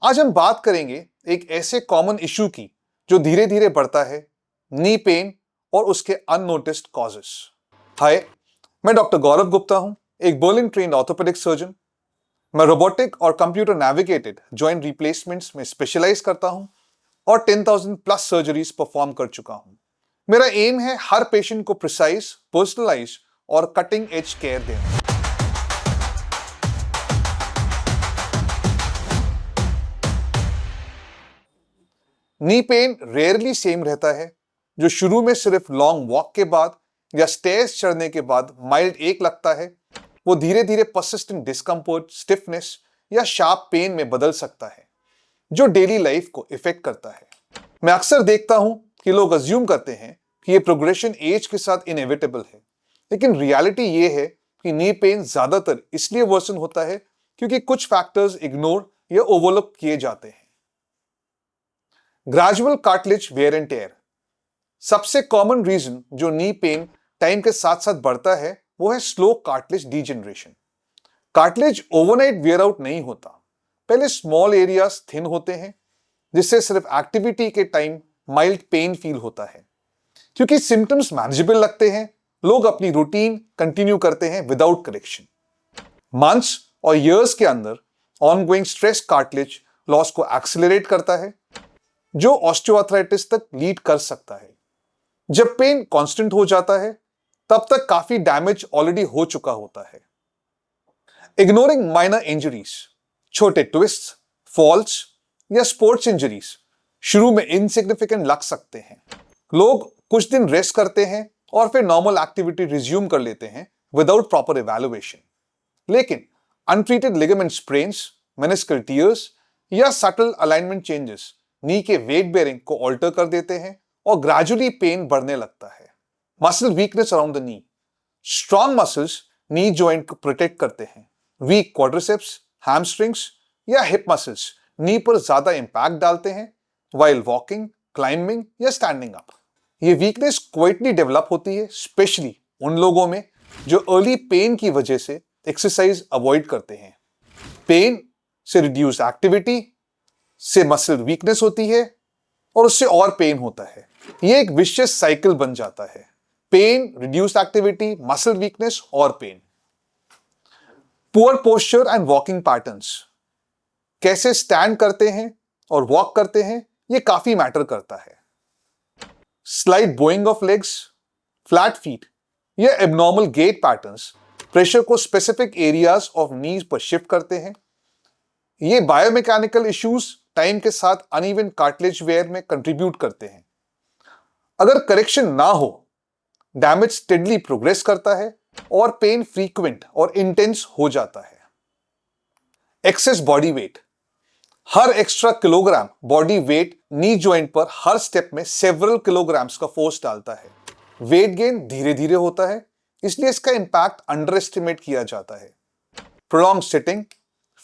आज हम बात करेंगे एक ऐसे कॉमन इशू की जो धीरे धीरे बढ़ता है, नी पेन और उसके अननोटिस्ड कॉजेस। हाय, मैं डॉक्टर गौरव गुप्ता हूं, एक बर्लिन ट्रेन्ड ऑर्थोपेडिक सर्जन। मैं रोबोटिक और कंप्यूटर नेविगेटेड जॉइंट रिप्लेसमेंट्स में स्पेशलाइज करता हूं और 10,000 प्लस सर्जरीज परफॉर्म कर चुका हूं। मेरा एम है हर पेशेंट को प्रिसाइज, पर्सनलाइज और कटिंग एज केयर देना। नी पेन रेयरली सेम रहता है, जो शुरू में सिर्फ लॉन्ग वॉक के बाद या स्टेयर्स चढ़ने के बाद माइल्ड एक लगता है, वो धीरे धीरे परसिस्टेंट डिस्कम्फर्ट, स्टिफनेस या शार्प पेन में बदल सकता है, जो डेली लाइफ को इफेक्ट करता है। मैं अक्सर देखता हूं कि लोग अज्यूम करते हैं कि ये प्रोग्रेशन एज के साथ इनएविटेबल है, लेकिन रियलिटी ये है कि नी पेन ज्यादातर इसलिए वर्सन होता है क्योंकि कुछ फैक्टर्स इग्नोर या ओवरलुक किए जाते हैं। Gradual cartilage wear and tear सबसे कॉमन रीजन जो नी पेन टाइम के साथ साथ बढ़ता है वो है slow cartilage degeneration. Cartilage overnight wear out नहीं होता, पहले स्मॉल एरियाज थिन होते हैं जिससे सिर्फ एक्टिविटी के टाइम माइल्ड पेन फील होता है। क्योंकि सिम्टम्स मैनेजेबल लगते हैं, लोग अपनी रूटीन कंटिन्यू करते हैं विदाउट करेक्शन। मंथ्स और ईयर्स के अंदर ऑनगोइंग स्ट्रेस कार्टिलेज लॉस को एक्सेलरेट करता है, जो ऑस्टियोआर्थराइटिस तक लीड कर सकता है। जब पेन कांस्टेंट हो जाता है तब तक काफी डैमेज ऑलरेडी हो चुका होता है। इग्नोरिंग माइनर इंजरीज, छोटे ट्विस्ट, फॉल्स या स्पोर्ट्स इंजरीज शुरू में इनसिग्निफिकेंट लग सकते हैं। लोग कुछ दिन रेस्ट करते हैं और फिर नॉर्मल एक्टिविटी रिज्यूम कर लेते हैं विदाउट प्रॉपर इवैल्यूएशन। लेकिन untreated ligament sprains, meniscal tears या सटल अलाइनमेंट चेंजेस नी के वेट बेयरिंग को ऑल्टर कर देते हैं और ग्रेजुअली पेन बढ़ने लगता है। Muscle weakness around the knee, strong muscles knee joint को प्रोटेक्ट करते हैं। वीक क्वाड्रिसेप्स, हैमस्ट्रिंग्स या हिप मसल्स नी पर ज्यादा इंपैक्ट डालते हैं व्हाइल वॉकिंग, क्लाइंबिंग या स्टैंडिंग अप। ये वीकनेस क्वाइटली डेवलप होती है, स्पेशली उन लोगों में जो अर्ली पेन की वजह से एक्सरसाइज अवॉइड करते हैं। पेन से रिड्यूस एक्टिविटी से मसल वीकनेस होती है और उससे और पेन होता है। यह एक विशियस साइकिल बन जाता है, pain, reduced activity, muscle weakness और pain. Poor posture and walking patterns, कैसे स्टैंड करते हैं और वॉक करते हैं यह काफी मैटर करता है। Slight Boeing of legs, flat feet या एबनॉर्मल गेट पैटर्न्स प्रेशर को स्पेसिफिक एरियाज ऑफ नीज पर शिफ्ट करते हैं। ये बायोमैकेनिकल इश्यूज टाइम के साथ अनइवन कार्टिलेज वेयर में कंट्रीब्यूट करते हैं। अगर करेक्शन ना हो, डैमेज स्टेडली प्रोग्रेस करता है और पेन फ्रीक्वेंट और इंटेंस हो जाता है। एक्सेस बॉडी वेट, हर extra kilogram body weight knee joint पर हर स्टेप में सेवरल किलोग्राम्स का फोर्स डालता है। वेट गेन धीरे धीरे होता है, इसलिए इसका इंपैक्ट अंडर एस्टिमेट किया जाता है। प्रोलॉन्ग सिटिंग,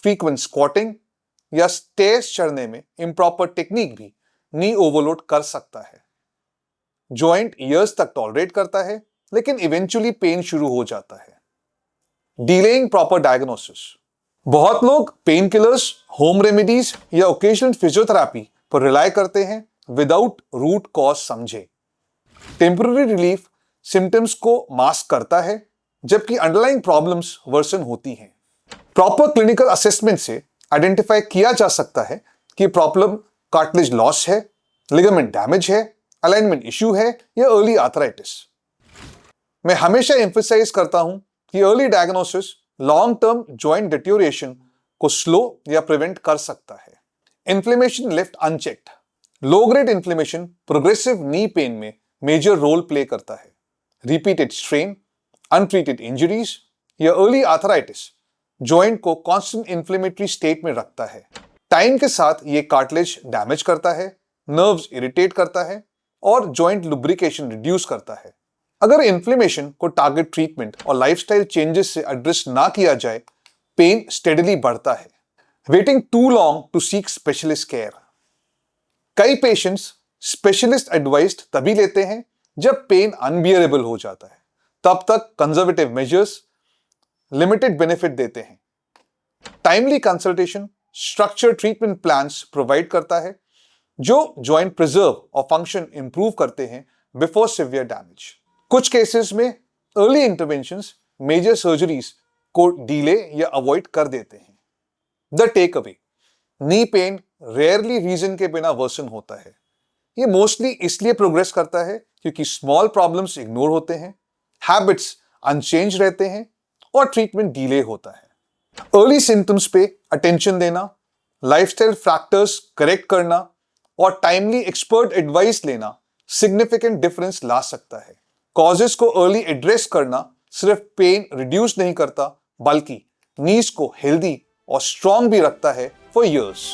फ्रीक्वेंट स्क्वाटिंग या स्टेयर्स चढ़ने में इम्प्रॉपर टेक्निक भी नी ओवरलोड कर सकता है। जॉइंट ईयर्स तक टॉलरेट करता है, लेकिन इवेंचुअली पेन शुरू हो जाता है। डिलेइंग प्रॉपर डायग्नोसिस, बहुत लोग पेन किलर्स, होम रेमेडीज या ओकेजनल फिजियोथेरेपी पर रिलाय करते हैं विदाउट रूट कॉज समझे। टेम्पररी रिलीफ सिम्टम्स को मास्क करता है, जबकि अंडरलाइंग प्रॉब्लम्स वर्सन होती हैं। प्रॉपर क्लिनिकल असेसमेंट से आइडेंटिफाई किया जा सकता है कि प्रॉब्लम कार्टिलेज लॉस है, लिगामेंट डैमेज है, अलाइनमेंट इश्यू है या अर्ली आर्थराइटिस। मैं हमेशा एम्फसाइज करता हूं कि early diagnosis long term joint deterioration को स्लो या प्रिवेंट कर सकता है। Inflammation left unchecked, low grade inflammation progressive knee pain में मेजर रोल प्ले करता है। रिपीटेड स्ट्रेन, अनट्रीटेड इंजरीज या अर्ली आर्थराइटिस जॉइंट को कांस्टेंट इन्फ्लेमेटरी स्टेट में रखता है। टाइम के साथ ये कार्टिलेज डैमेज करता है, नर्व्स इरिटेट करता है और जॉइंट लुब्रिकेशन रिड्यूस करता है। अगर इन्फ्लेमेशन को टारगेट ट्रीटमेंट और लाइफस्टाइल चेंजेस से एड्रेस ना किया जाए, पेन स्टेडली बढ़ता है। Waiting too long to seek specialist care, कई पेशेंट्स स्पेशलिस्ट एडवाइस्ड तभी लेते हैं जब पेन अनबियरेबल हो जाता है, तब तक कंजर्वेटिव मेजर्स लिमिटेड बेनिफिट देते हैं। Timely consultation structured treatment plans provide करता है जो जॉइंट प्रिजर्व और फंक्शन इंप्रूव करते हैं बिफोर सिवियर डैमेज। कुछ केसेस में अर्ली इंटरवेंशंस मेजर सर्जरीज को डिले या अवॉइड कर देते हैं। The takeaway, knee pain rarely reason के बिना वर्सन होता है। ये मोस्टली इसलिए प्रोग्रेस करता है क्योंकि स्मॉल प्रॉब्लम्स इग्नोर होते हैं, हैबिट्स अनचेंज रहते हैं और ट्रीटमेंट डिले होता है। अर्ली सिम्टम्स पे अटेंशन देना, लाइफस्टाइल फैक्टर्स करेक्ट करना और टाइमली एक्सपर्ट एडवाइस लेना सिग्निफिकेंट डिफरेंस ला सकता है। कॉजेस को अर्ली एड्रेस करना सिर्फ पेन रिड्यूस नहीं करता बल्कि नीज को हेल्दी और स्ट्रांग भी रखता है फॉर इयर्स।